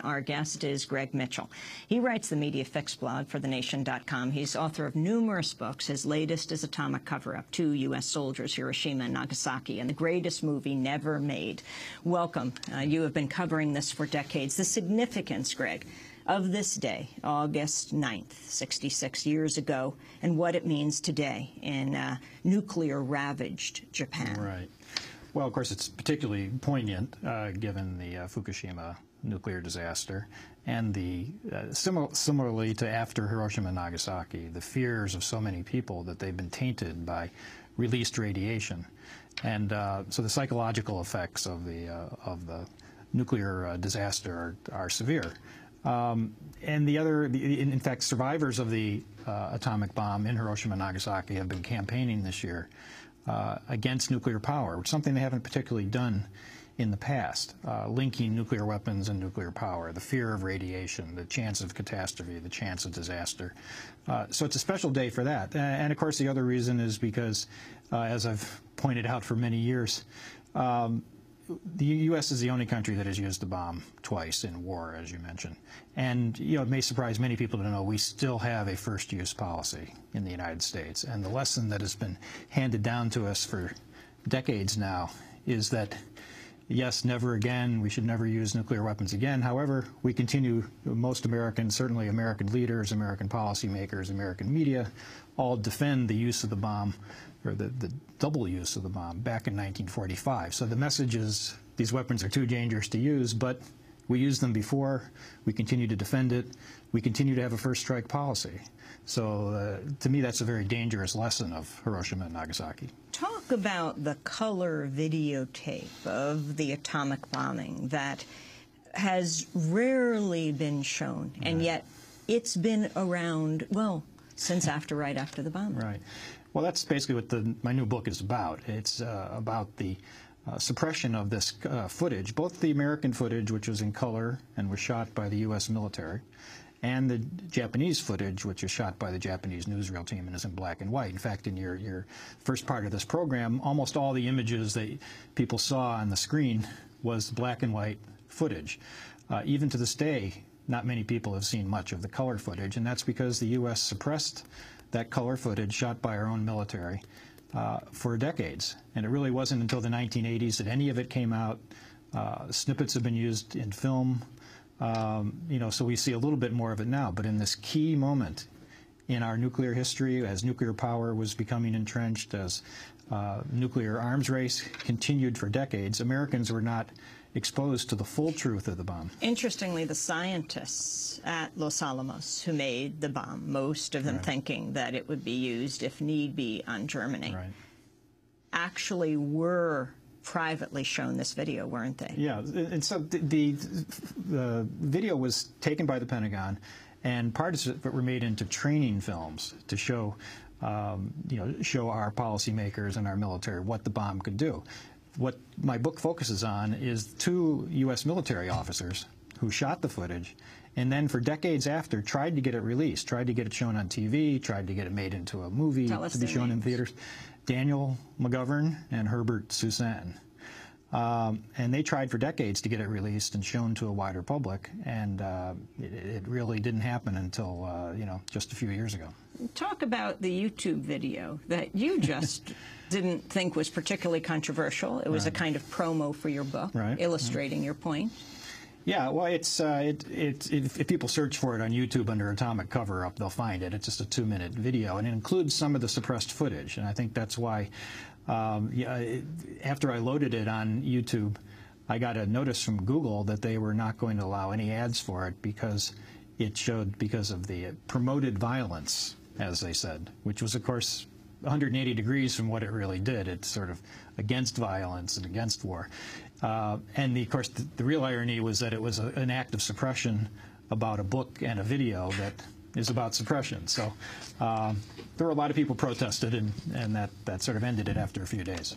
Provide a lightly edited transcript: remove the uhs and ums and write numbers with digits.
Our guest is Greg Mitchell. He writes the Media Fix blog for TheNation.com. He's author of numerous books. His latest is Atomic Cover-Up, 2 U.S. soldiers, Hiroshima and Nagasaki, and the greatest movie never made. Welcome. You have been covering this for decades. The significance, Greg, of this day, August 9th, 66 years ago, and what it means today in nuclear-ravaged Japan. Right. Well, of course, it's particularly poignant given the Fukushima nuclear disaster and the similarly to after Hiroshima and Nagasaki, the fears of so many people that they've been tainted by released radiation, and so the psychological effects of the nuclear disaster are severe. And in fact, survivors of the atomic bomb in Hiroshima and Nagasaki have been campaigning this year against nuclear power, which is something they haven't particularly done in the past, linking nuclear weapons and nuclear power, the fear of radiation, the chance of catastrophe, the chance of disaster. So it's a special day for that. And of course, the other reason is because, as I've pointed out for many years, the U.S. is the only country that has used the bomb twice in war, as you mentioned. And, you know, it may surprise many people to know we still have a first-use policy in the United States. And the lesson that has been handed down to us for decades now is that, yes, never again, we should never use nuclear weapons again. However, we continue, most Americans, certainly American leaders, American policymakers, American media, all defend the use of the bomb, or the double use of the bomb, back in 1945. So the message is these weapons are too dangerous to use, but we used them before, we continue to defend it, we continue to have a first strike policy. So to me, that's a very dangerous lesson of Hiroshima and Nagasaki. Talk about the color videotape of the atomic bombing that has rarely been shown, and yet it's been around, well, since right after the bombing. Right. Well, that's basically what my new book is about. It's about the suppression of this footage, both the American footage, which was in color and was shot by the U.S. military, and the Japanese footage, which was shot by the Japanese newsreel team and is in black and white. In fact, in your first part of this program, almost all the images that people saw on the screen was black and white footage. Even to this day, not many people have seen much of the color footage, and that's because the U.S. suppressed that color footage shot by our own military for decades. And it really wasn't until the 1980s that any of it came out. Snippets have been used in film, you know, so we see a little bit more of it now. But in this key moment in our nuclear history, as nuclear power was becoming entrenched, as nuclear arms race continued for decades, Americans were not exposed to the full truth of the bomb. Interestingly, the scientists at Los Alamos who made the bomb, most of them thinking that it would be used, if need be, on Germany, actually were privately shown this video, weren't they? Yeah, and so the video was taken by the Pentagon, and parts of it were made into training films to show, you know, show our policymakers and our military what the bomb could do. What my book focuses on is 2 U.S. military officers who shot the footage and then for decades after tried to get it released, tried to get it shown on TV, tried to get it made into a movie to be shown in theaters. Daniel McGovern and Herbert Susan. And they tried for decades to get it released and shown to a wider public, and it really didn't happen until, you know, just a few years ago. Talk about the YouTube video that you just didn't think was particularly controversial. It was a kind of promo for your book, illustrating your point. Yeah, well, if people search for it on YouTube under Atomic Cover-Up, they'll find it. It's just a 2-minute video, and it includes some of the suppressed footage. And I think that's why, after I loaded it on YouTube, I got a notice from Google that they were not going to allow any ads for it because it showed, because of the promoted violence, as they said, which was, of course, 180 degrees from what it really did. It's sort of against violence and against war. And of course, the real irony was that it was an act of suppression about a book and a video that is about suppression. So there were a lot of people protested, and that sort of ended it after a few days.